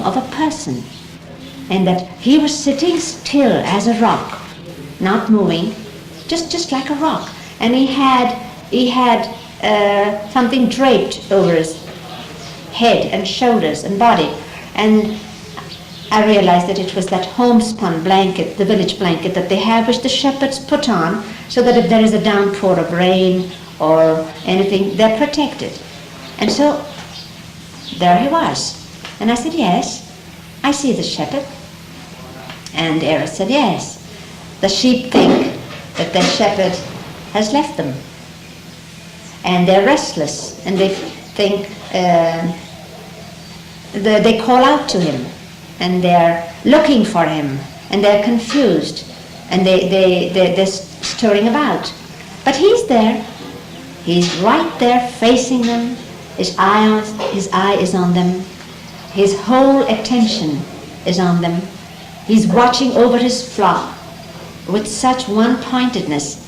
of a person, and that he was sitting still as a rock, not moving, just like a rock. And he had something draped over his head and shoulders and body. And I realized that it was that homespun blanket, the village blanket that they have, which the shepherds put on, so that if there is a downpour of rain or anything, they're protected. And so there he was. And I said, yes, I see the shepherd. And Eruch said, yes. The sheep think that their shepherd has left them. And they're restless, and they think, they call out to him, and they're looking for him, and they're confused, and they're stirring about. But he's there. He's right there facing them. His eye is on them. His whole attention is on them. He's watching over his flock with such one-pointedness.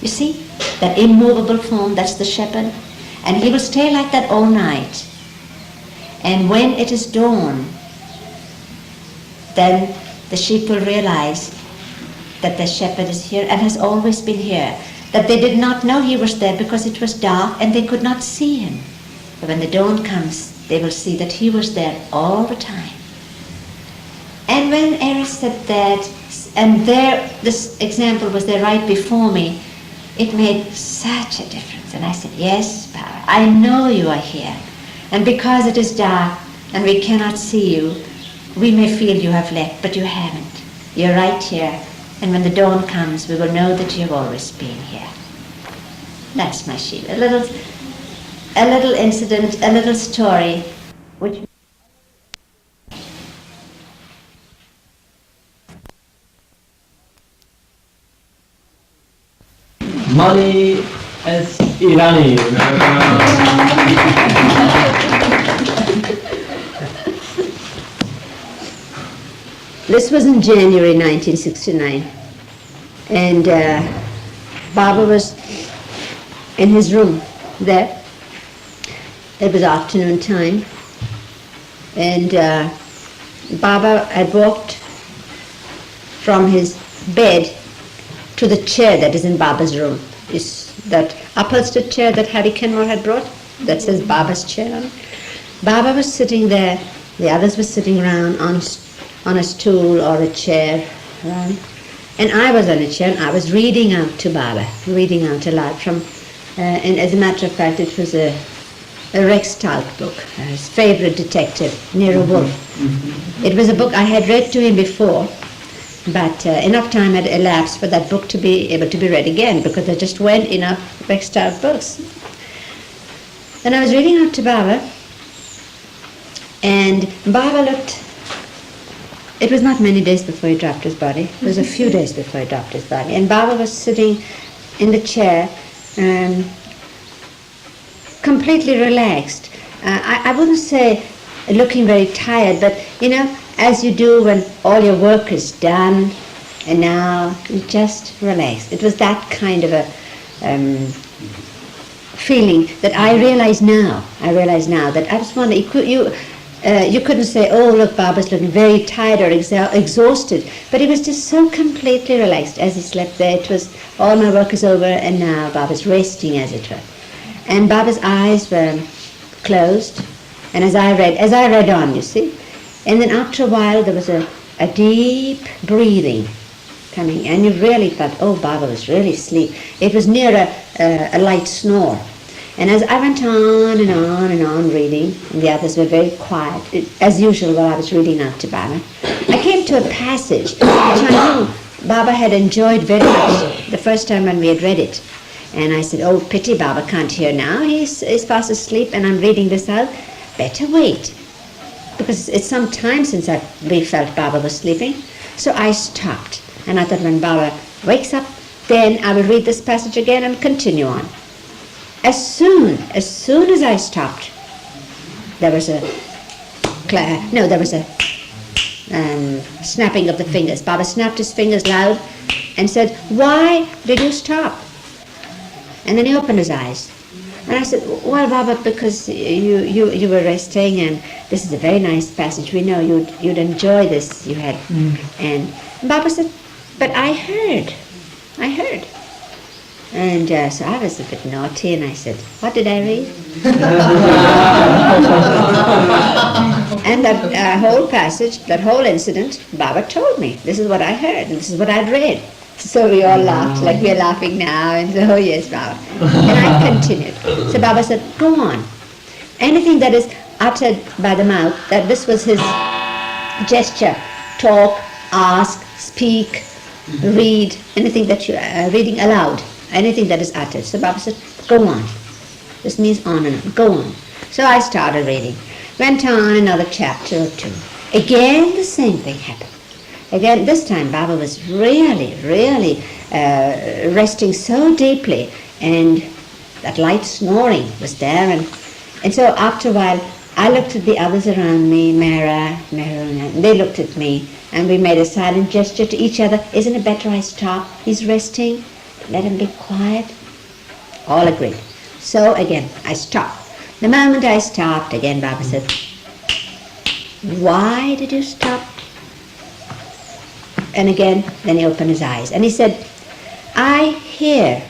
You see, that immovable form, that's the shepherd. And he will stay like that all night. And when it is dawn, then the sheep will realize that the shepherd is here and has always been here. That they did not know he was there because it was dark and they could not see him. But when the dawn comes, they will see that he was there all the time. And when Eruch said that, and there, this example was there right before me, it made such a difference. And I said, yes, Baba, I know you are here. And because it is dark and we cannot see you, we may feel you have left, but you haven't. You're right here. And when the dawn comes, we will know that you've always been here. That's my sheep. A little incident, a little story, which... Money as Irani. This was in January 1969, and Baba was in his room there. It was afternoon time, and Baba had walked from his bed to the chair that is in Baba's room. Is that upholstered chair that Harry Kenmore had brought, that says Baba's chair on it. Baba was sitting there, the others were sitting around on a stool or a chair around. And I was on a chair and I was reading out to Baba, reading out aloud from, and as a matter of fact it was a Rex Talk book, his favorite detective, Nero Wolfe. It was a book I had read to him before, but enough time had elapsed for that book to be able to be read again, because there just weren't enough Rex Talk books. And I was reading out to Baba, and Baba looked. It was not many days before he dropped his body. It was a few days before he dropped his body. And Baba was sitting in the chair, completely relaxed. I wouldn't say looking very tired, but as you do when all your work is done, and now you just relax. It was that kind of a feeling that I realize now that I was wondering, you couldn't say, oh, look, Baba's looking very tired or exhausted, but he was just so completely relaxed as he slept there. It was, all my work is over, and now Baba's resting, as it were. And Baba's eyes were closed, and as I read on, you see, and then after a while there was a deep breathing coming, and you really thought, oh, Baba was really asleep. It was near a light snore. And as I went on and on and on reading, and the others were very quiet, as usual while I was reading out to Baba, I came to a passage which I knew Baba had enjoyed very much the first time when we had read it. And I said, oh, pity Baba can't hear now. He's fast asleep and I'm reading this out. Better wait, because it's some time since we felt Baba was sleeping. So I stopped, and I thought when Baba wakes up, then I will read this passage again and continue on. As soon as I stopped, there was a snapping of the fingers. Baba snapped his fingers loud and said, why did you stop? And then he opened his eyes. And I said, well, Baba, because you were resting, and this is a very nice passage. We know you'd enjoy this. You had, and Baba said, but I heard. And so I was a bit naughty, and I said, what did I read? And that whole passage, that whole incident, Baba told me. This is what I heard, and this is what I'd read. So we all laughed, like we're laughing now, and so, oh yes, Baba. And I continued. So Baba said, go on. Anything that is uttered by the mouth, that this was his gesture, talk, ask, speak, read, anything that you are reading aloud, anything that is uttered. So Baba said, go on. This means on and on, go on. So I started reading. Went on another chapter or two. Again the same thing happened. Again, this time Baba was really resting so deeply, and that light snoring was there, and so after a while I looked at the others around me, Mera, and they looked at me, and we made a silent gesture to each other. Isn't it better I stop? He's resting. Let him be quiet. All agreed. So again, I stopped. The moment I stopped, again Baba said, why did you stop? And again, then he opened his eyes and he said, I hear.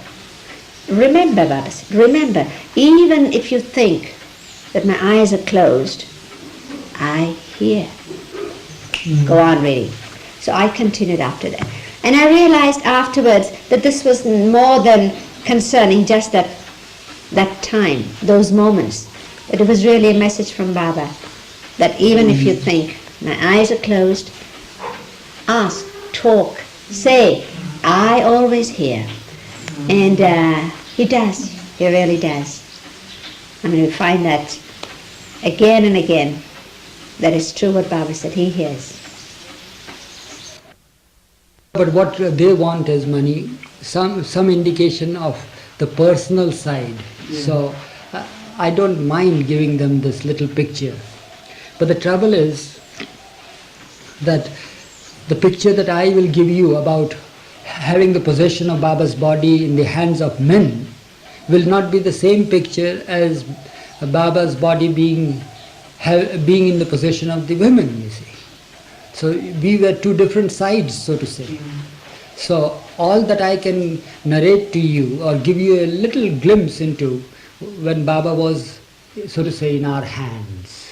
Remember, Baba said, remember, even if you think that my eyes are closed, I hear. Go on reading. So I continued after that. And I realized afterwards that this was more than concerning just that time, those moments. But it was really a message from Baba that even if you think my eyes are closed, ask, talk, say, I always hear. And he does, he really does. I mean, we find that again and again, that is true what Baba said, he hears. But what they want is money, some indication of the personal side. Yeah. So I don't mind giving them this little picture. But the trouble is that the picture that I will give you about having the possession of Baba's body in the hands of men will not be the same picture as Baba's body being in the possession of the women, you see. So we were two different sides, so to say. So all that I can narrate to you or give you a little glimpse into when Baba was, so to say, in our hands.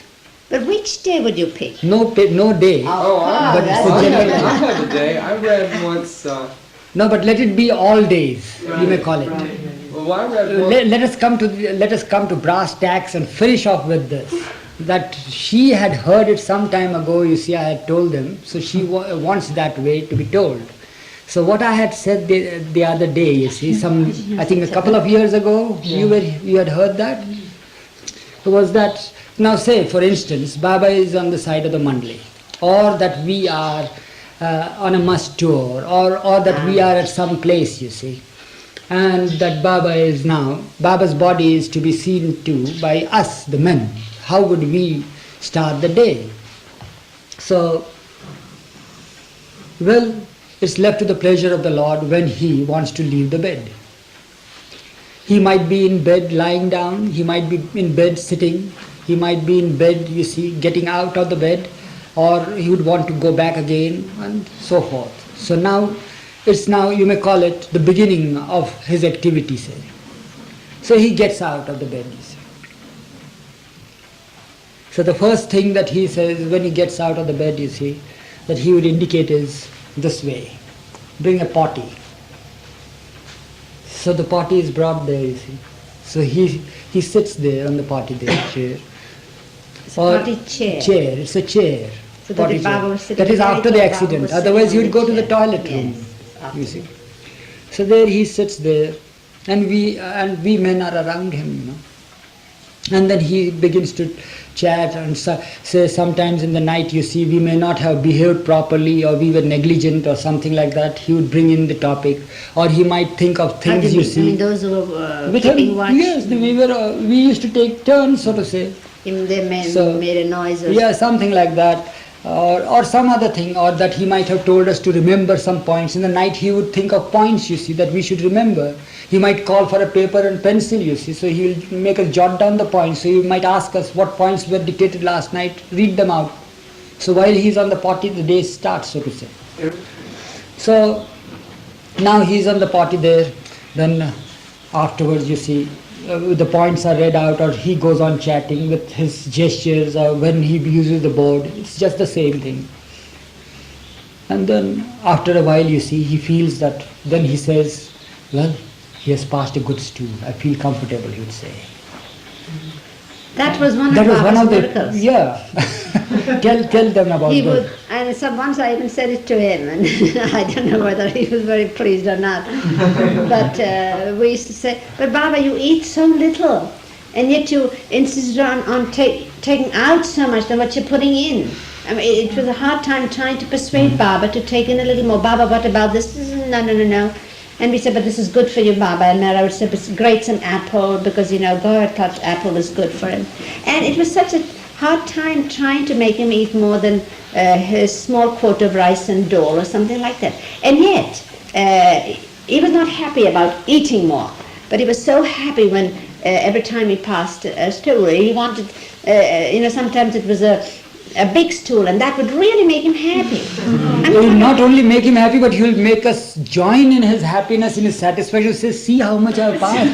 But which day would you pick? No day. But it's I a general had a day. I read once. No, but let it be all days. You may call it. Well, I read once. Let us come to brass tacks and finish off with this. That she had heard it some time ago. You see, I had told them. So she wants that way to be told. So what I had said the other day, you see, I think a couple of years ago, you had heard that. Was that. Now say, for instance, Baba is on the side of the Mandali, or that we are on a must tour, or that we are at some place, you see, and that Baba's body is to be seen to by us, the men. How would we start the day? So, well, it's left to the pleasure of the Lord when He wants to leave the bed. He might be in bed lying down, He might be in bed sitting, He might be in bed, you see, getting out of the bed, or he would want to go back again, and so forth. So now, it's now, you may call it, the beginning of his activity, say. So he gets out of the bed, you see. So the first thing that he says when he gets out of the bed, you see, that he would indicate is this way. Bring a potty. So the potty is brought there, you see. So he sits there on the potty there, chair. It's a potty chair. Chair, it's a chair. So that if Baba was sitting that is there, after the Baba accident. was Otherwise he sitting would on go to the the chair. toilet room, Yes, you see. So there he sits there, and we men are around him, you know. And then he begins to chat and say sometimes in the night, you see, we may not have behaved properly or we were negligent or something like that. He would bring in the topic, or he might think of things, you see. I mean, those who were With keeping him, watch? yes, we used to take turns, so to say. They made a noise or yeah, something like that. or some other thing, or that he might have told us to remember some points. In the night he would think of points, you see, that we should remember. He might call for a paper and pencil, you see, so he will make us jot down the points. So he might ask us what points were dictated last night, read them out. So while he is on the potty, the day starts, so to say. So now he is on the potty there, then afterwards, you see, the points are read out, or he goes on chatting with his gestures, or when he uses the board, it's just the same thing. And then after a while, you see, he feels that, then he says, well, he has passed a good stool, I feel comfortable, he would say. That was one That of was one Baba's of the, miracles. yeah. tell them about He that. would, and once I even said it to him, and I don't know whether he was very pleased or not. But we used to say, but Baba, you eat so little, and yet you insisted on taking out so much than what you're putting in. I mean, it was a hard time trying to persuade Baba to take in a little more. Baba, what about this? No. And we said, but this is good for you, Baba. And Mara would say, grate some apple, because, God thought apple was good for him. And it was such a hard time trying to make him eat more than his small quota of rice and dole or something like that. And yet, he was not happy about eating more, but he was so happy when every time he passed a stool, he wanted, sometimes it was a big stool, and that would really make him happy. It will not only make him happy, but he will make us join in his happiness, in his satisfaction. Say, see how much I have passed.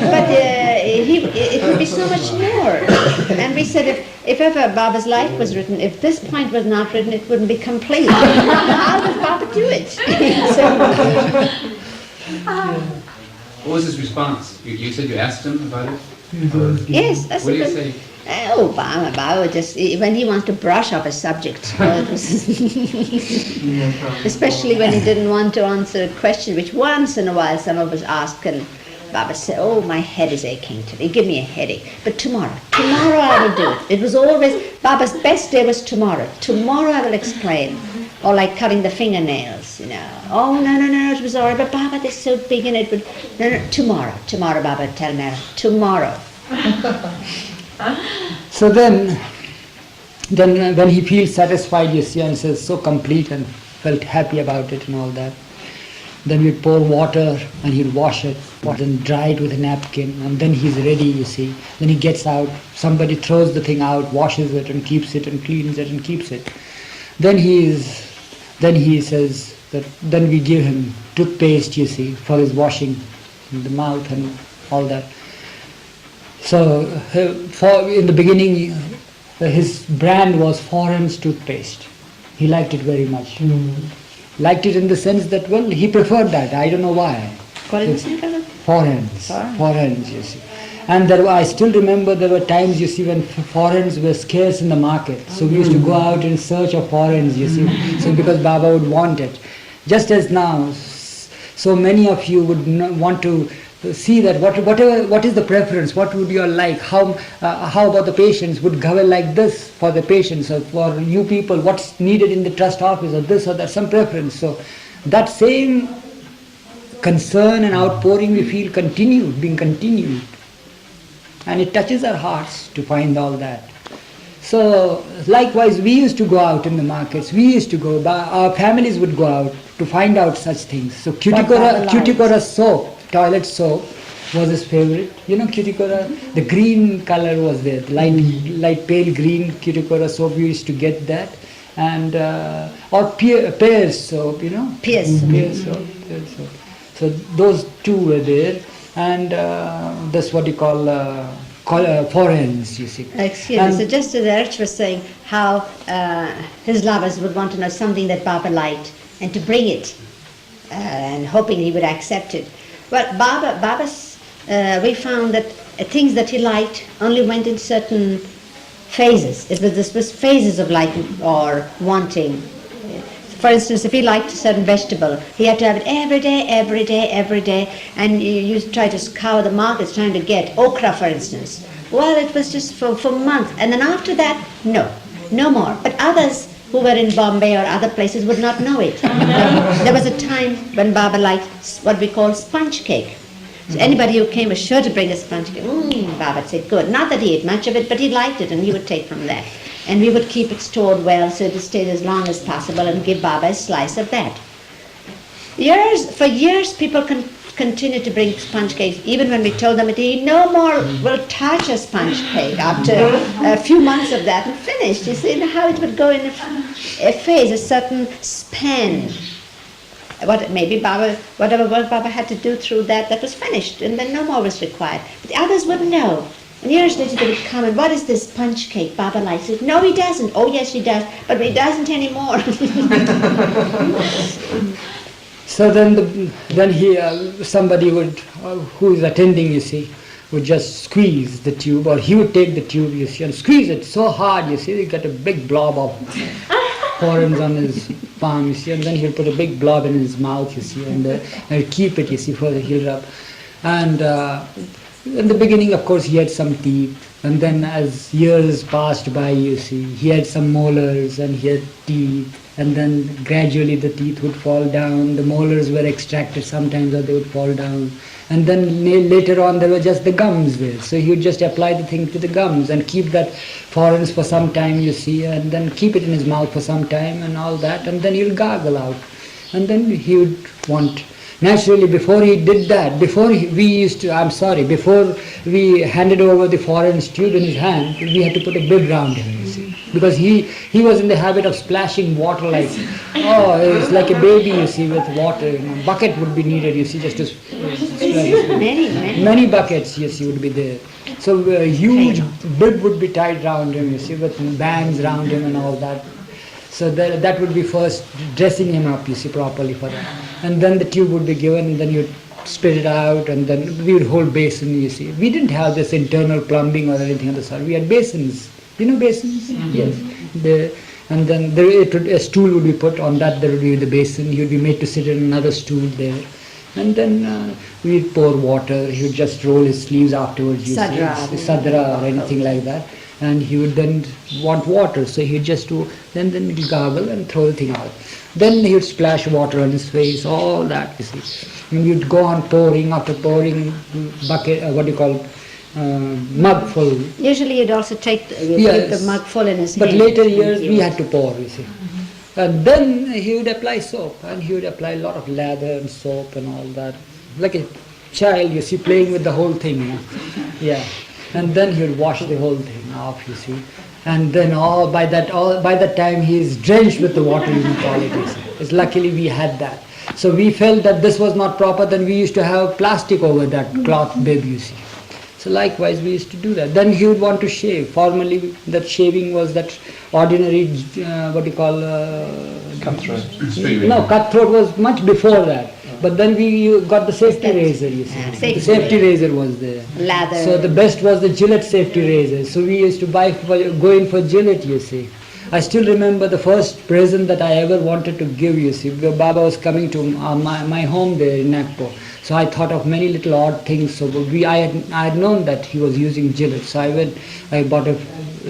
But it would be so much more. And we said, if ever Baba's life was written, if this point was not written, it wouldn't be complete. How does Baba do it? What was his response? You said you asked him about it? Yes. What do you say? Oh, Baba just, when he wants to brush up a subject, especially when he didn't want to answer a question, which once in a while some of us ask, and Baba said, oh, my head is aching today, give me a headache, but tomorrow I will do it. It was always, Baba's best day was tomorrow I will explain. Or like cutting the fingernails, Oh, no, it was all right, but Baba, they're so big and it would, no, tomorrow, Baba, tell me, tomorrow. So then when he feels satisfied, you see, and says so complete and felt happy about it and all that, then we'd pour water and he'll wash it, then dry it with a napkin, and then he's ready, you see. Then he gets out, somebody throws the thing out, washes it and keeps it and cleans it and keeps it. Then he says that then we give him toothpaste, you see, for his washing the mouth and all that. So in the beginning, his brand was Foreign's toothpaste. He liked it very much. Liked it in the sense that, well, he preferred that. I don't know why. Foreign's, you see. And I still remember there were times, you see, when foreign's were scarce in the market. So we used to go out in search of foreign's, you see. So because Baba would want it. Just as now, so many of you would want to see that what is the preference, what would you like, how about the patients, would govern like this for the patients, or for you people, what's needed in the trust office, or this or that, some preference. So that same concern and outpouring we feel being continued. And it touches our hearts to find all that. So likewise, we used to go out in the markets, our families would go out to find out such things. So Cuticora soap, toilet soap, was his favorite. Cuticora, the green color was there, light pale green Cuticora soap, we used to get that. And or pears soap, Pears soap. So those two were there. And that's what you call foreign's, you see. Excuse me, so just as Eruch was saying, how his lovers would want to know something that Baba liked, and to bring it, and hoping he would accept it. Well, Baba's, we found that things that he liked only went in certain phases. This was phases of liking or wanting. For instance, if he liked a certain vegetable, he had to have it every day, and you try to scour the markets trying to get okra, for instance. Well, it was just for months, and then after that, no more. But others who were in Bombay or other places would not know it. There was a time when Baba liked what we call sponge cake. So anybody who came was sure to bring a sponge cake. Baba would say, good. Not that he ate much of it, but he liked it, and he would take from that. And we would keep it stored well so it stayed as long as possible and give Baba a slice of that. For years, people continued to bring sponge cakes, even when we told them that he no more will touch a sponge cake. After a few months of that, and finished. You see how it would go in a phase, a certain span. Maybe whatever work Baba had to do through that was finished, and then no more was required. But the others wouldn't know. And years later they would come and, what is this sponge cake? Baba likes it. No, he doesn't. Oh, yes, he does. But he doesn't anymore. So then somebody would, who is attending, you see, would just squeeze the tube, or he would take the tube, you see, and squeeze it so hard, you see, you get a big blob of foreigns on his palm, you see, and then he'll put a big blob in his mouth, you see, and keep it, you see, for the he'll rub. And in the beginning, of course, he had some teeth, and then as years passed by, you see, he had some molars and he had teeth. And then gradually the teeth would fall down, the molars were extracted sometimes, or they would fall down. And then later on there were just the gums there. So he would just apply the thing to the gums and keep that foreigners for some time, you see, and then keep it in his mouth for some time and all that, and then he'll gargle out. And then he would want, naturally before he did that, before we handed over the foreign tube in his hand, we had to put a bib round him, you see. Because he was in the habit of splashing water like, it's like a baby, you see, with water. A bucket would be needed, you see, just to splash. Many buckets, you see, would be there. So a huge bib would be tied round him, you see, with bands round him and all that. So that would be first dressing him up, you see, properly for that. And then the tube would be given, and then you'd spit it out, and then we would hold basin, you see. We didn't have this internal plumbing or anything of the sort. We had basins. You know basins? Mm-hmm. Yes. And then a stool would be put on that, there would be the basin. He would be made to sit in another stool there. And then we'd pour water. He would just roll his sleeves afterwards, you see. Sadra or anything like that. And he would then want water, so he'd just do, then he'd gargle and throw the thing out. Then he would splash water on his face, all that, you see. And you'd go on pouring, after pouring, bucket, mug full. Usually you'd also take the mug full in his hand. But later years we had to pour, you see. And then he would apply soap, and he would apply a lot of lather and soap and all that. Like a child, you see, playing with the whole thing, you know. Yeah. And then he would wash the whole thing off, you see. And then by that time he is drenched with the water inequalities. It's luckily we had that. So we felt that this was not proper, then we used to have plastic over that cloth bib, you see. So likewise we used to do that. Then he would want to shave. Formerly that shaving was that ordinary, Cutthroat. No, cutthroat was much before that. But then we got the safety razor, you see. The safety razor was there. Lather. So the best was the Gillette safety razor. So we used to go in for Gillette, you see. I still remember the first present that I ever wanted to give, you see. Baba was coming to my home there in Nagpur. So I thought of many little odd things. So I had known that he was using Gillette. So I bought a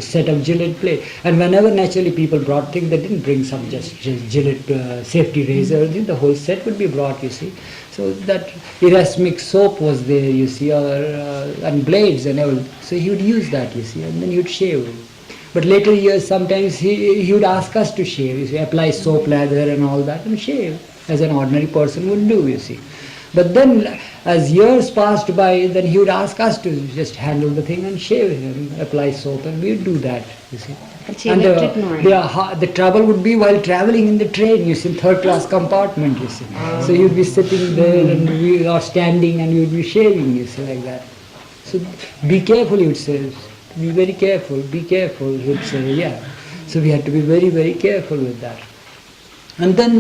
set of Gillette plate. And whenever naturally people brought things, they didn't bring some just Gillette safety razor. The whole set would be brought, you see. So that erasmic soap was there, you see, and blades and everything. So he would use that, you see, and then he would shave. But later years, sometimes he would ask us to shave, you see, apply soap, lather and all that, and shave, as an ordinary person would do, you see. But then, as years passed by, then he would ask us to just handle the thing and shave him, apply soap, and we would do that, you see. And the trouble would be while traveling in the train, you see, in third class compartment, you see. So you'd be sitting there and we are standing and you'd be shaving, you see, like that. So be careful, he would say. Be very careful, be careful, he would say, yeah. So we had to be very, very careful with that. And then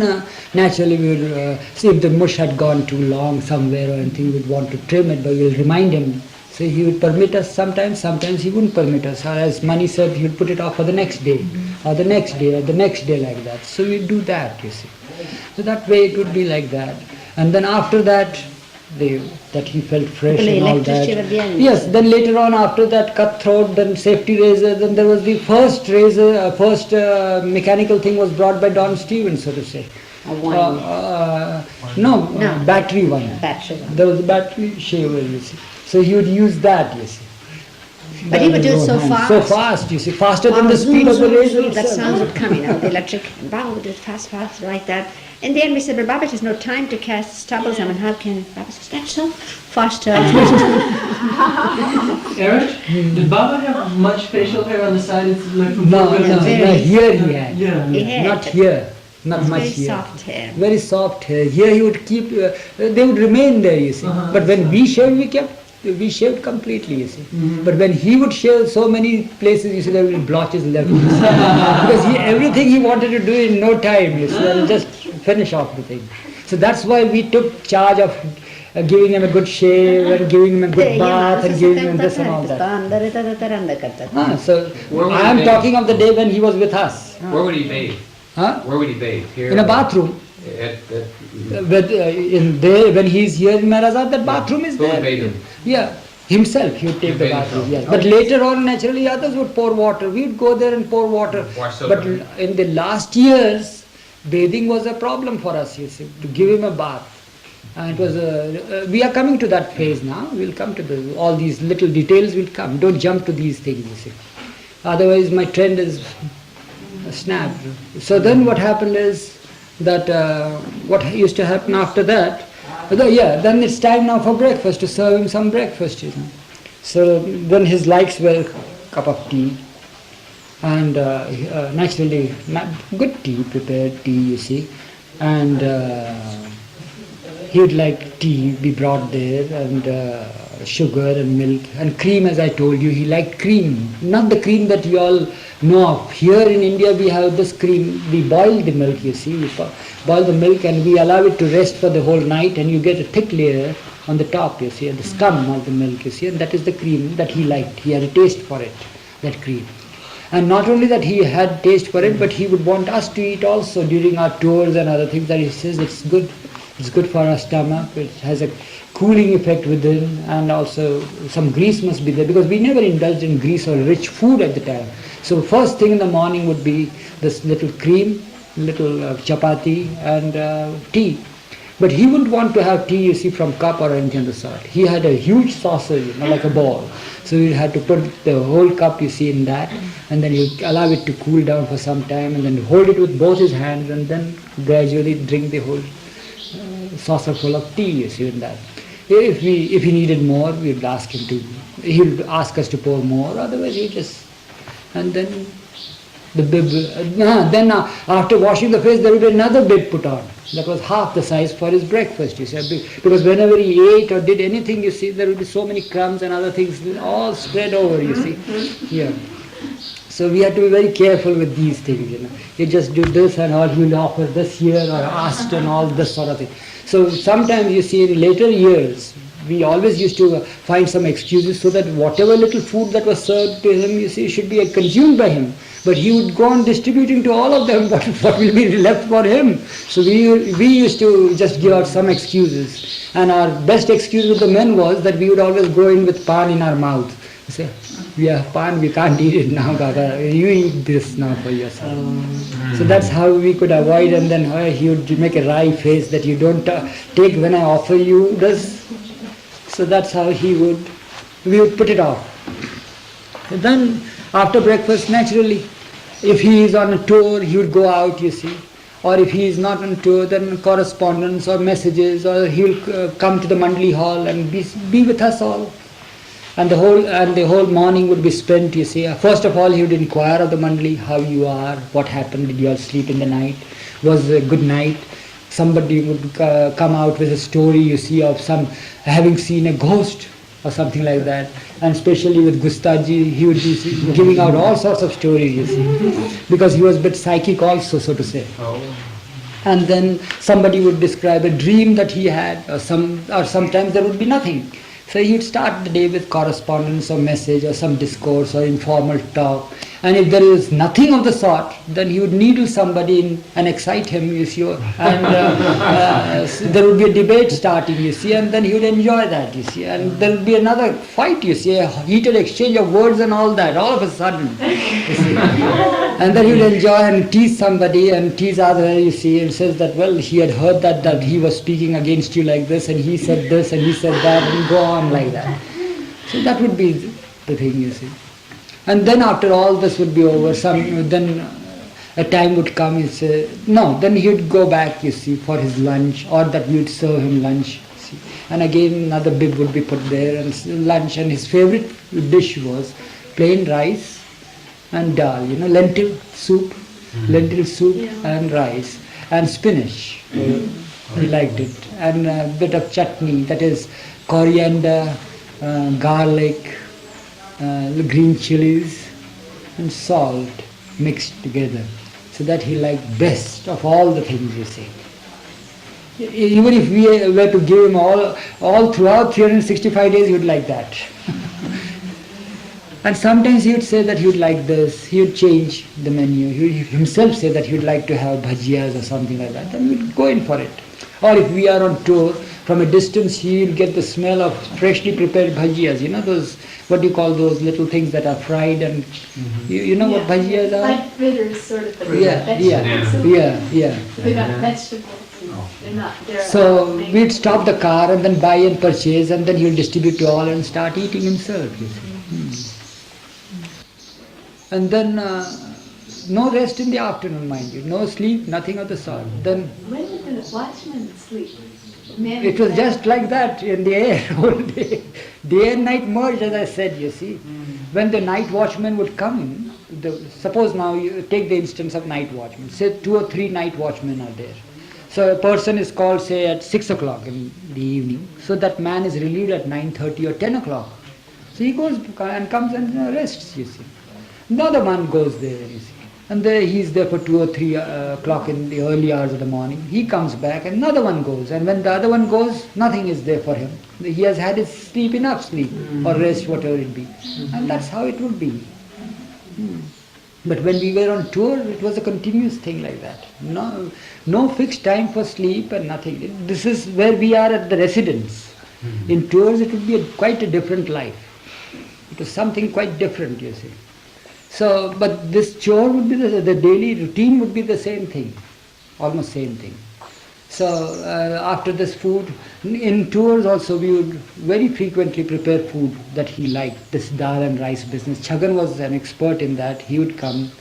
naturally we would see if the mush had gone too long somewhere or anything, we'd want to trim it, but we'll remind him. So he would permit us sometimes he wouldn't permit us. Or as Mani said, he would put it off for the next day, or the next day, or the next day, like that. So we'd do that, you see. So that way it would be like that. And then after that, that he felt fresh and all that. Yes, then later on after that cutthroat, then safety razor, then there was the first razor, mechanical thing was brought by Don Stevens, so to say. No, battery one. Battery one. There was a battery shaver, you see. So he would use that, you see. But he would do it so fast. So fast, you see, faster than the speed of the razor That itself. sound would come, the electric. Baba would do it fast, like that. In the end, we said, but Baba has no time to cast stubbles. I mean, how can... Baba says, that's so faster. Eruch, did Baba have much facial hair on the side? It's like from No, forehead no, to- no, here he had. Yeah. He had Not here, not It's much very here. soft hair. Very soft hair. Here he would keep, they would remain there, you see. Uh-huh. But when we shaved completely, you see. But when he would shave so many places, you see, there would be blotches left. You see. Because everything he wanted to do in no time, you see, and just finish off the thing. So that's why we took charge of giving him a good shave and giving him a good bath and giving him this and all that. So Where would I am he talking of the day when he was with us. Where would he bathe? Huh? Where would he bathe? Here? In a bathroom. In there, when he is here in Marazad, that bathroom is Who would there. bathe him? Yeah, himself he would take He'd the bathe bathroom. himself. Yes. But later on, naturally, others would pour water. We would go there and pour water. Wash soap. But in the last years, bathing was a problem for us, you see, to give him a bath. And it was we are coming to that phase now. We'll come to all these little details will come. Don't jump to these things, you see. Otherwise, my trend is snapped. So then what happened is that what used to happen after that, then it's time now for breakfast, to serve him some breakfast, you know. So then his likes were cup of tea, and naturally good tea, prepared tea, you see, and he would like tea be brought there, and sugar and milk and cream. As I told you, he liked cream, not the cream that you all know of. Here in India we have this cream, we boil the milk, you see, we boil the milk and we allow it to rest for the whole night, and you get a thick layer on the top, you see, and the scum of the milk, you see, and that is the cream that he liked. He had a taste for it, that cream. And not only that he had taste for it, but he would want us to eat also during our tours and other things, that he says it's good for our stomach, it has a cooling effect within, and also some grease must be there, because we never indulged in grease or rich food at the time. So first thing in the morning would be this little cream, little chapati and tea. But he wouldn't want to have tea, you see, from cup or anything of the sort. He had a huge saucer, you know, like a ball. So you had to put the whole cup, you see, in that, and then you allow it to cool down for some time, and then hold it with both his hands, and then gradually drink the whole saucer full of tea, you see, in that. If he needed more, we would ask him to. He would ask us to pour more. Otherwise, he just, and then the bib. Then after washing the face, there would be another bib put on. That was half the size for his breakfast, you see. Because whenever he ate or did anything, you see, there would be so many crumbs and other things all spread over, you see. Yeah. So we had to be very careful with these things, you know. You just do this and all, he will offer this here or asked and all this sort of thing. So sometimes you see in later years, we always used to find some excuses so that whatever little food that was served to him, you see, should be consumed by him. But he would go on distributing to all of them what will be left for him. So we used to just give out some excuses. And our best excuse with the men was that we would always go in with pan in our mouth. You say, we have pan, we can't eat it now, Baba. You eat this now for yourself. So that's how we could avoid, and then he would make a wry face that you don't take when I offer you this. So that's how we would put it off. And then after breakfast, naturally, if he is on a tour, he would go out, you see. Or if he is not on tour, then correspondence or messages, or he will come to the Mandali hall and be with us all. And the whole morning would be spent, you see. First of all, he would inquire of the Mandali, how you are, what happened, did you all sleep in the night, was a good night. Somebody would come out with a story, you see, of some having seen a ghost or something like that. And especially with Gustaji, he would be giving out all sorts of stories, you see, because he was a bit psychic also, so to say. And then somebody would describe a dream that he had, or sometimes there would be nothing. So he would start the day with correspondence or message or some discourse or informal talk. And if there is nothing of the sort, then he would needle somebody in and excite him, you see. And there would be a debate starting, you see, and then he would enjoy that, you see. And there would be another fight, you see, a heated exchange of words and all that, all of a sudden, you see. And then he would enjoy and tease somebody and tease other, you see, and says that, well, he had heard that he was speaking against you like this, and he said this, and he said that, and go on like that. So that would be the thing, you see. And then after all this would be over, then a time would come, he'd say, no, then he would go back, you see, for his lunch, or that we would serve him lunch, you see. And again another bib would be put there and lunch, and his favorite dish was plain rice and dal, lentil soup, and rice and spinach. He liked it, and a bit of chutney, that is coriander, garlic, green chilies and salt mixed together. So that he liked best of all the things, you see. Even if we were to give him all throughout 365 days, he would like that. And sometimes he would say that he would like this, he would change the menu. He would himself say that he would like to have bhajiyas or something like that, then we would go in for it. Or if we are on tour, from a distance he will get the smell of freshly prepared bhajiyas, those, what do you call those little things that are fried, and you know what bhajiyas are? Like fritters, sort of thing. Yeah. They're not vegetables. They're So we'd stop the car and then buy and purchase, and then he'll distribute to all and start eating himself, you see. And then no rest in the afternoon, mind you, no sleep, nothing of the sort. Then when did the watchman sleep? it was just like that in the air all day. Day and night merged, as I said, you see. When the night watchman would come in, suppose now you take the instance of night watchman, say 2 or 3 night watchmen are there. So a person is called, say, at 6 o'clock in the evening, so that man is relieved at 9:30 or 10 o'clock. So he goes and comes and rests, you see. Another one goes there, you see. And there he is there for 2 or 3 o'clock in the early hours of the morning. He comes back and another one goes. And when the other one goes, nothing is there for him. He has had his sleep, enough sleep, or rest, whatever it be. And that's how it would be. But when we were on tour, it was a continuous thing like that. No fixed time for sleep and nothing. This is where we are at the residence. In tours, it would be quite a different life. It was something quite different, you see. So, but this chore would be the daily routine would be the same thing, almost same thing. So after this food, in tours also we would very frequently prepare food that he liked, this dal and rice business. Chhagan was an expert in that. He would come,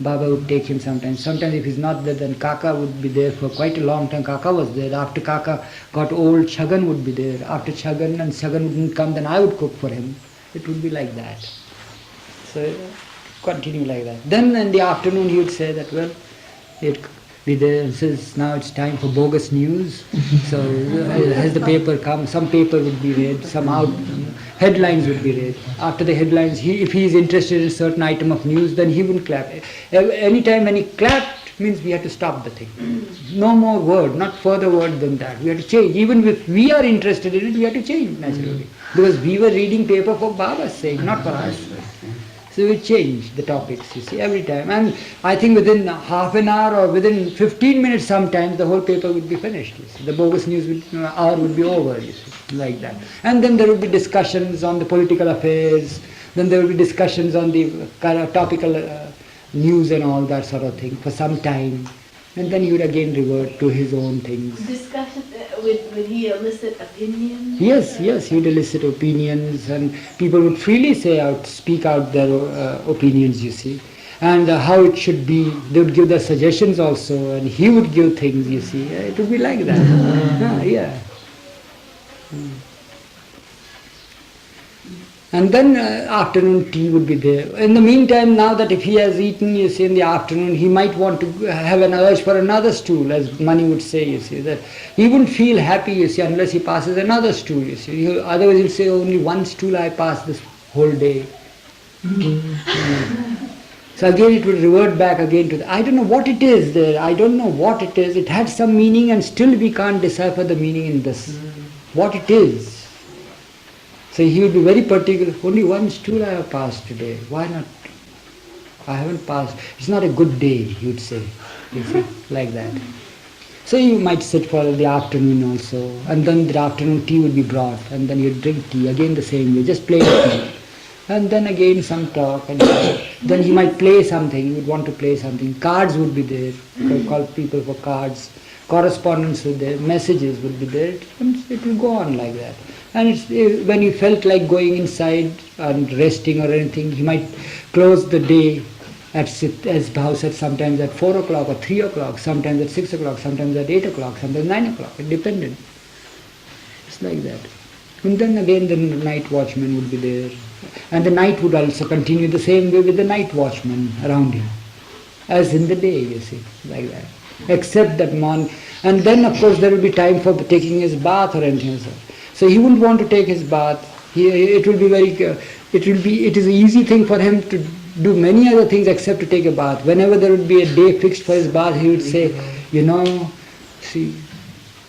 Baba would take him sometimes. Sometimes if he's not there, then Kaka would be there for quite a long time. Kaka was there. After Kaka got old, Chhagan would be there. After Chhagan and Chhagan wouldn't come, then I would cook for him. It would be like that. So continue like that. Then in the afternoon he would say that, well, he'd be there and says, now it's time for bogus news. So has the paper come? Some paper would be read, some headlines would be read. After the headlines, if he is interested in a certain item of news, then he wouldn't clap. Anytime when he clapped, means we had to stop the thing. No more word, not further word than that. We had to change. Even if we are interested in it, we had to change naturally. Because we were reading paper for Baba's sake, not for us. So we change the topics, you see, every time. And I think within half an hour or within 15 minutes sometimes, the whole paper would be finished, you see. The bogus news hour would be over, you see, like that. And then there would be discussions on the political affairs, then there would be discussions on the topical news and all that sort of thing for some time. And then he would again revert to his own things. Discussion, would he elicit opinions? Yes, he would elicit opinions, and people would freely speak out their opinions, you see, and how it should be. They would give their suggestions also, and he would give things, you see. It would be like that. And then afternoon tea would be there. In the meantime, now that if he has eaten, you see, in the afternoon, he might want to have an urge for another stool, as Mani would say, you see, that he wouldn't feel happy, you see, unless he passes another stool, you see. Otherwise he'll say, only one stool I passed this whole day. So again it would revert back again to I don't know what it is there, I don't know what it is. It had some meaning and still we can't decipher the meaning in this. What it is. So he would be very particular, only one stool I have passed today, why not? I haven't passed, it's not a good day, he would say, you see, like that. So you might sit for the afternoon also, and then the afternoon tea would be brought, and then you'd drink tea, again the same way, just plain tea. And then again some talk, and then he might play something, he would want to play something, cards would be there, call people for cards, correspondence would be there, messages would be there, and it will go on like that. And when he felt like going inside and resting or anything, he might close the day at his house at sometimes at 4 o'clock or 3 o'clock, sometimes at 6 o'clock, sometimes at 8 o'clock, sometimes 9 o'clock. It depended. It's like that. And then again the night watchman would be there. And the night would also continue the same way with the night watchman around him. As in the day, you see, like that. Except that morning. And then of course there will be time for taking his bath or anything else. So he wouldn't want to take his bath. It is an easy thing for him to do many other things except to take a bath. Whenever there would be a day fixed for his bath, he would say, see,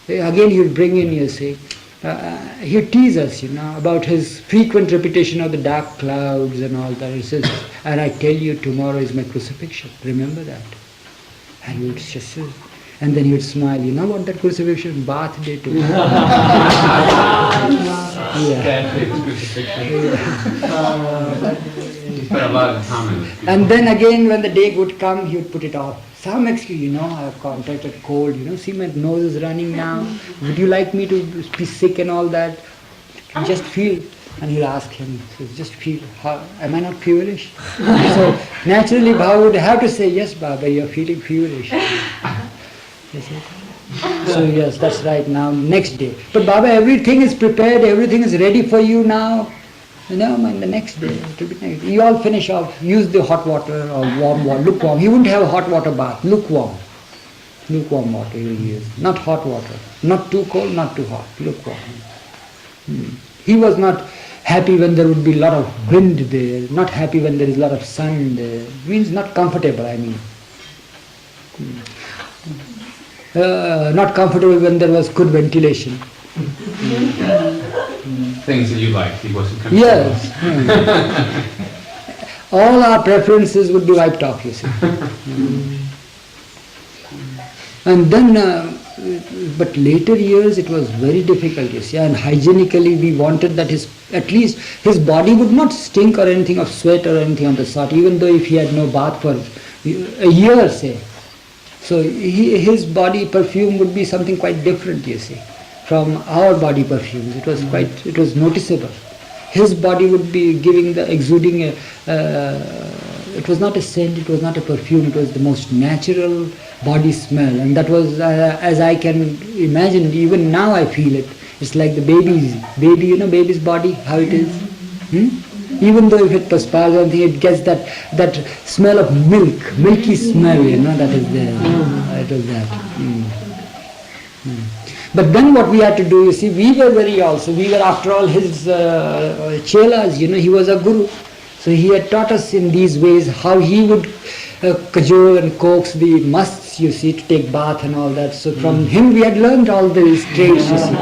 again he would bring in, you see, he would tease us, about his frequent repetition of the dark clouds and all that. He says, and I tell you, tomorrow is my crucifixion. Remember that. And he would just say, and then he would smile. You know what that crucifixion? Bath day tomorrow. But a lot of common with people. And then again, when the day would come, he would put it off. Some excuse, I have contracted cold, see my nose is running now. Would you like me to be sick and all that? Just feel. And he'll ask him, just feel, am I not feverish? So naturally Baba would have to say, yes Baba, you're feeling feverish. So yes, that's right, now next day. But Baba, everything is prepared, everything is ready for you now. In the next day, it will be next. You all finish off, use the hot water or warm water, lukewarm. He wouldn't have a hot water bath, lukewarm. Lukewarm water he will use, not hot water. Not too cold, not too hot, lukewarm. He was not happy when there would be a lot of wind there, not happy when there is a lot of sun there. It means not comfortable, I mean. Not comfortable when there was good ventilation. Things that you liked, he wasn't comfortable. Yes. All our preferences would be wiped off, you see. And then, but later years it was very difficult, you see, and hygienically we wanted that at least his body would not stink or anything of sweat or anything of the sort, even though if he had no bath for a year, say. So his body perfume would be something quite different, you see, from our body perfumes. It was noticeable. His body would be exuding, it was not a scent, it was not a perfume, it was the most natural body smell. And that was, as I can imagine, even now I feel it. It's like the baby's body, how it is. Even though if it perspires or anything, it gets that smell of milk, milky smell, that is there. It was that. But then what we had to do, you see, we were after all his chelas, he was a guru. So he had taught us in these ways how he would cajole and coax the musts, you see, to take bath and all that. So from him we had learned all these traits, you see.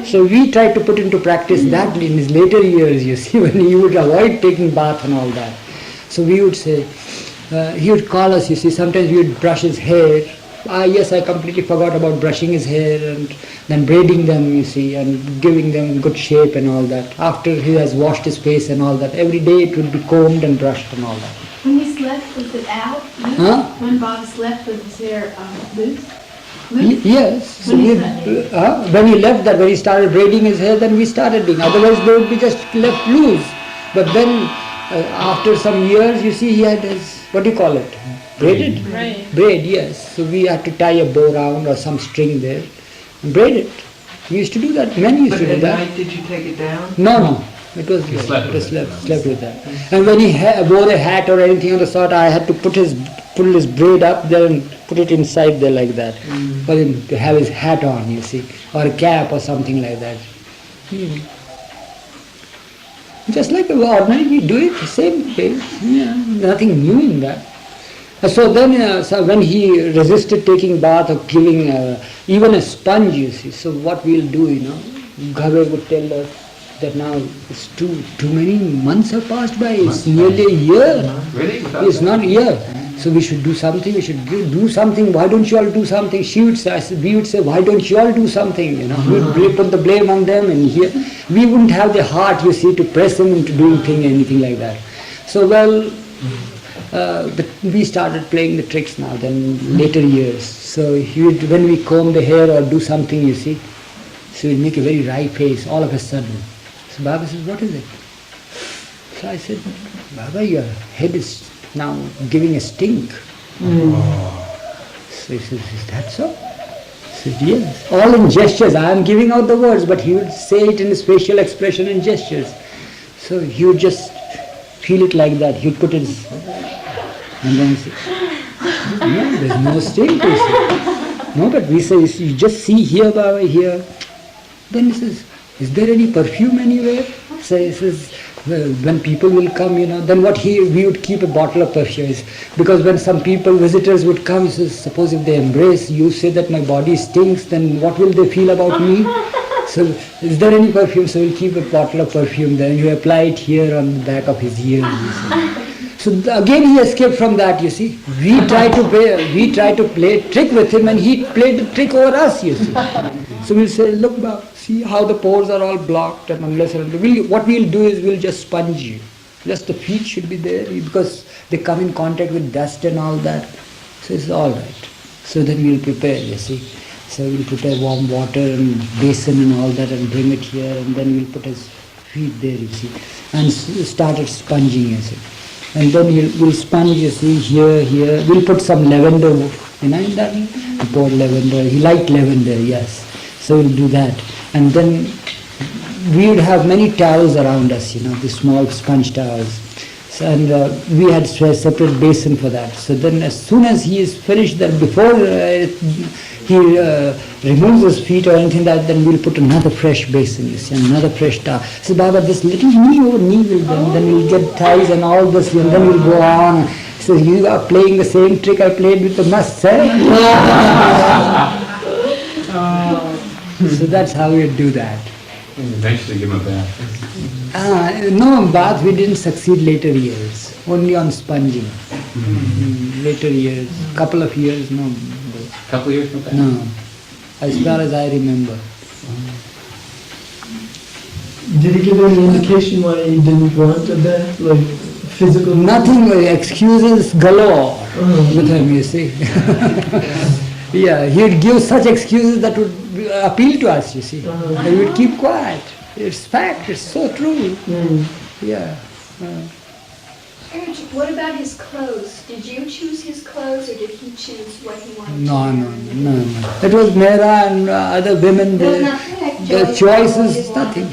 So we tried to put into practice that in his later years, you see, when he would avoid taking bath and all that. So we would say, he would call us, you see, sometimes we would brush his hair. Yes, I completely forgot about brushing his hair and then braiding them, you see, and giving them good shape and all that. After he has washed his face and all that, every day it would be combed and brushed and all that. When he slept, was it out? Huh? When Bob slept, was his hair loose? Yes. So when he left that, when he started braiding his hair, then we started doing. Otherwise they would be just left loose. But then after some years, you see, he had his, what do you call it? Braided? Braid, yes. So we had to tie a bow round or some string there and braid it. We used to do that. Many used to do that. But at night, did you take it down? No. It was slept with that. And when he wore a hat or anything of the sort, I had to pull his braid up there and put it inside there like that, for him to have his hat on, you see, or a cap or something like that. Just like ordinary, we do it the same way. Nothing new in that. So then, when he resisted taking bath or giving even a sponge, you see, so what we'll do, Gave would tell us that now it's too many months have passed by. It's nearly a year. Really? It's not a year. So we should do something. We should do something. Why don't you all do something? She would say. We would say, why don't you all do something? We'd put the blame on them, and here we wouldn't have the heart, you see, to press them into doing anything like that. So we started playing the tricks now. Then later years. So when we comb the hair or do something, you see. So he'll make a very wry face all of a sudden. So Baba says, what is it? So I said, Baba, your head is now giving a stink. So he says, is that so? I said, yes. All in gestures. I am giving out the words, but he would say it in his facial expression and gestures. So he would just feel it like that. He would put his... And then he said, no, there's no stink. He said. No, but we say, you just see here, Baba, here. Then he says, is there any perfume anywhere? So he says, well, when people will come, then we would keep a bottle of perfume. Because when some people, visitors would come, he says, suppose if they embrace, you say that my body stinks, then what will they feel about me? So, is there any perfume? So we'll keep a bottle of perfume there. You apply it here on the back of his ears. So again he escaped from that, you see. We try to play a trick with him and he played the trick over us, you see. So we'll say, look, Baba, see how the pores are all blocked and what we'll do is we'll just sponge you. Just the feet should be there because they come in contact with dust and all that. So it's all right. So then we'll prepare, you see. So we'll prepare warm water and basin and all that and bring it here and then we'll put his feet there, you see. And started sponging, you see. And then we'll sponge, you see, here. We'll put some lavender, in that. We pour lavender. He liked lavender, yes. So we'll do that. And then we would have many towels around us, the small sponge towels. So, and we had a separate basin for that. So then as soon as he is finished that, before he removes his feet or anything like that, then we'll put another fresh basin, you see, another fresh towel. So Baba, this little knee over knee will then we'll get ties and all this, and then we'll go on. So you are playing the same trick I played with the musk, So that's how we do that. And eventually give him a bath. No bath, we didn't succeed later years. Only on sponging. Later years, couple of years, no. Couple of years, no bath? No, as far as I remember. Did he give any indication why he didn't want a bath, like physical? Nothing, excuses galore with him, you see. Yeah, he would give such excuses that would appeal to us, you see. And we would keep quiet. It's fact, it's so true. Yeah. Eruch, what about his clothes? Did you choose his clothes or did he choose what he wanted No. It was Mera and other women. The choice is nothing.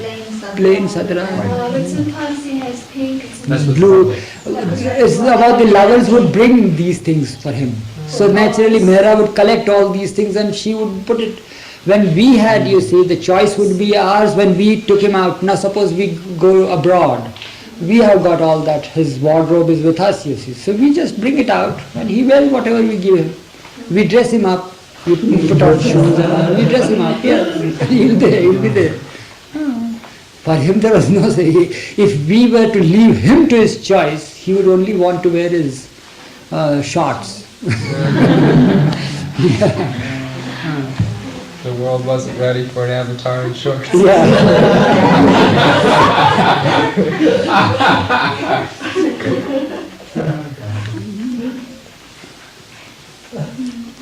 Plain sadra. But sometimes he has pink and Blue. It's about the lovers would bring these things for him. So naturally Mera would collect all these things and she would put it. When we had, you see, the choice would be ours when we took him out. Now suppose we go abroad. We have got all that. His wardrobe is with us, you see. So we just bring it out and he wears whatever we give him. We dress him up. We put on shoes and we dress him up. Yeah, he'll be there. For him there was no say. If we were to leave him to his choice, he would only want to wear his shorts. The world wasn't ready for an avatar in shorts.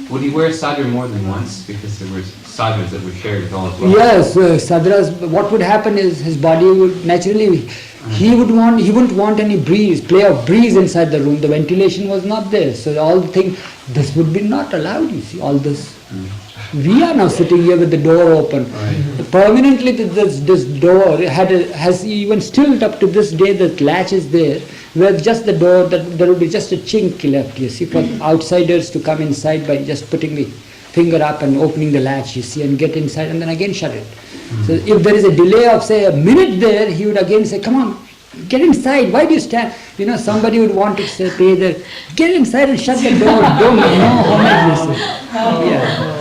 Would he wear sadr more than once? Because there were sadras that were shared with all as well. Yes, sadras. What would happen is his body would naturally, he wouldn't want any play of breeze inside the room. The ventilation was not there. So all the thing, this would be not allowed, you see, all this. We are now sitting here with the door open. Right. Permanently this door has even still up to this day the latch is there, where just the door, there will be just a chink left, you see, for outsiders to come inside by just putting the finger up and opening the latch, you see, and get inside and then again shut it. So if there is a delay of say a minute there, he would again say, come on, get inside, why do you stand? Somebody would want to say, pay there, get inside and shut the door, don't know how much, you see. Yeah.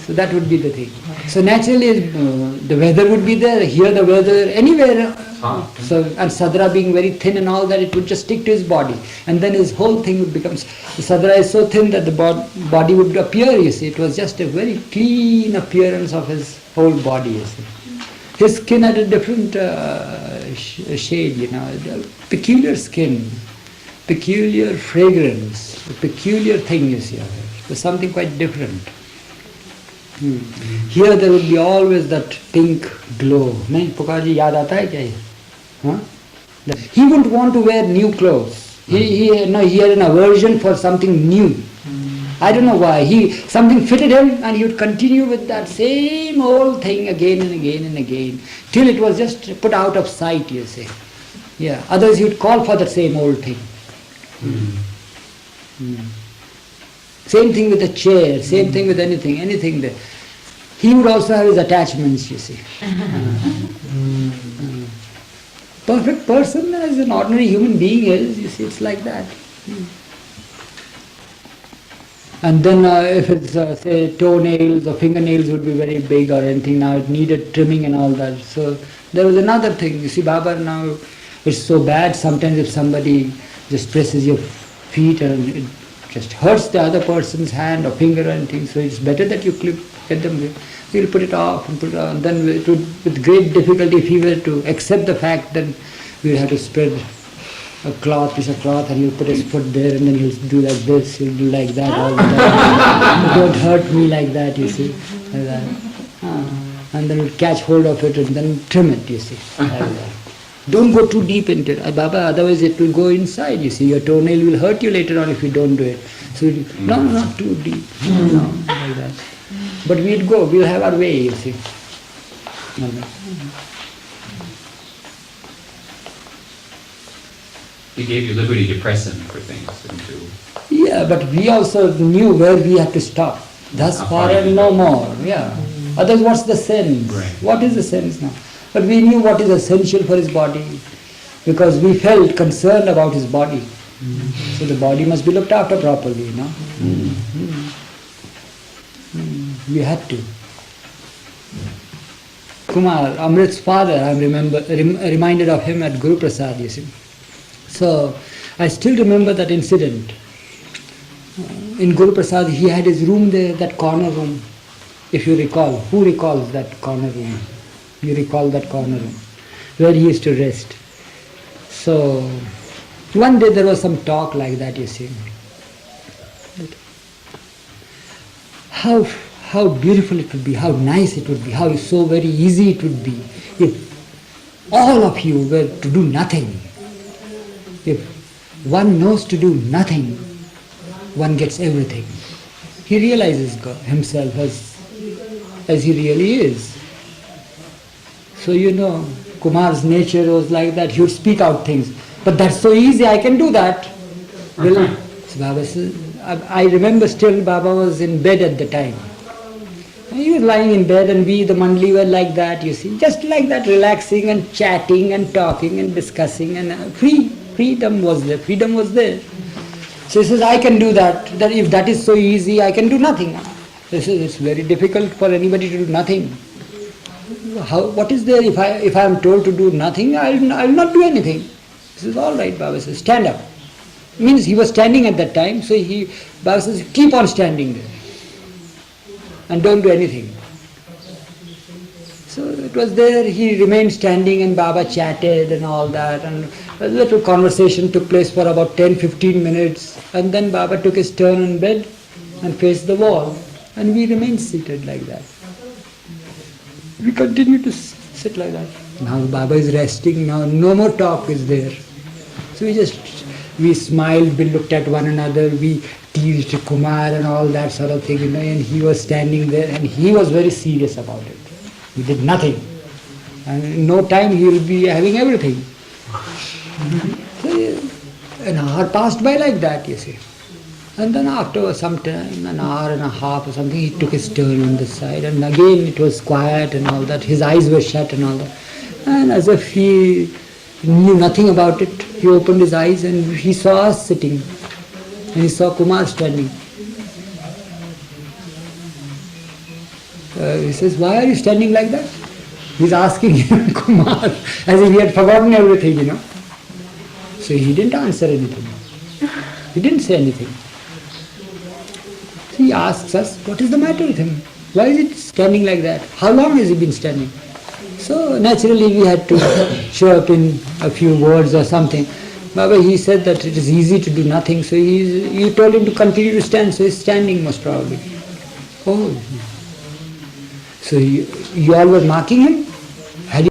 So that would be the thing. So naturally the weather would be there, here the weather, anywhere. So, and sadra being very thin and all that, it would just stick to his body. And then his whole thing would become, the sadra is so thin that the body would appear, you see. It was just a very clean appearance of his whole body, you see. His skin had a different shade, peculiar skin, peculiar fragrance, a peculiar thing, you see. It was something quite different. Here there would be always that pink glow. नहीं पुकारजी याद आता है क्या ये? Huh? He wouldn't want to wear new clothes. He had an aversion for something new. I don't know why. Something fitted him and he would continue with that same old thing again and again and again till it was just put out of sight, you see. Yeah. Others he would call for the same old thing. Same thing with the chair, same thing with anything there. He would also have his attachments, you see. Perfect person as an ordinary human being is, you see, it's like that. And then if it's, say, toenails or fingernails would be very big or anything, now it needed trimming and all that. So there was another thing. You see, Baba, now it's so bad sometimes if somebody just presses your feet and it just hurts the other person's hand or finger or anything. So it's better that you get them, you'll put it off and put it on. Then with great difficulty, if he were to accept the fact, then we'll have to spread a piece of cloth, and he'll put his foot there, and then he'll do like this, he'll do like that all the time. Don't hurt me like that, you see. Like that. And then we'll catch hold of it and then trim it, you see. Like that. Don't go too deep into it, Baba, otherwise it will go inside, you see. Your toenail will hurt you later on if you don't do it. So, no, not too deep. No, like that. But we'll have our way, you see. He gave you liberty to press him for things and to... Yeah, but we also knew where we had to stop. Thus far and no more, yeah. Otherwise, what's the sense? Right. What is the sense now? But we knew what is essential for his body, because we felt concerned about his body. So the body must be looked after properly, you know. We had to. Kumar, Amrit's father, I'm reminded of him at Guru Prasad, you see. So, I still remember that incident. In Guru Prasad, he had his room there, that corner room. If you recall, who recalls that corner room? You recall that corner room, where he used to rest. So, one day there was some talk like that, you see. How beautiful it would be, how nice it would be, how so very easy it would be if all of you were to do nothing. If one knows to do nothing, one gets everything. He realizes himself as he really is. So Kumar's nature was like that. He would speak out things. But that's so easy, I can do that. Well, so Baba says, I remember still Baba was in bed at the time. He was lying in bed and we, the Mandali, were like that, you see. Just like that, relaxing and chatting and talking and discussing, and freedom was there. So he says, I can do that. That if that is so easy, I can do nothing. He says, it's very difficult for anybody to do nothing. What is there if I am told to do nothing? I will not do anything. He says, all right, Baba says, stand up. Means he was standing at that time, so Baba says, keep on standing there. And don't do anything. So it was there, he remained standing and Baba chatted and all that, and a little conversation took place for about 10-15 minutes, and then Baba took his turn in bed and faced the wall, and we remained seated like that. We continued to sit like that. Now Baba is resting, now no more talk is there. So we smiled, we looked at one another, we teased Kumar and all that sort of thing, and he was standing there and he was very serious about it. He did nothing. And in no time he will be having everything. So, an hour passed by like that, you see. And then after some time, an hour and a half or something, he took his turn on this side, and again it was quiet and all that. His eyes were shut and all that. And as if he knew nothing about it, he opened his eyes and he saw us sitting. And he saw Kumar standing. He says, why are you standing like that? He's asking him, Kumar, as if he had forgotten everything, So he didn't answer anything. He didn't say anything. So he asks us, what is the matter with him? Why is he standing like that? How long has he been standing? So naturally we had to show up in a few words or something. Baba, he said that it is easy to do nothing, so you told him to continue to stand, so he's standing most probably. Oh, So you all were marking him? Had you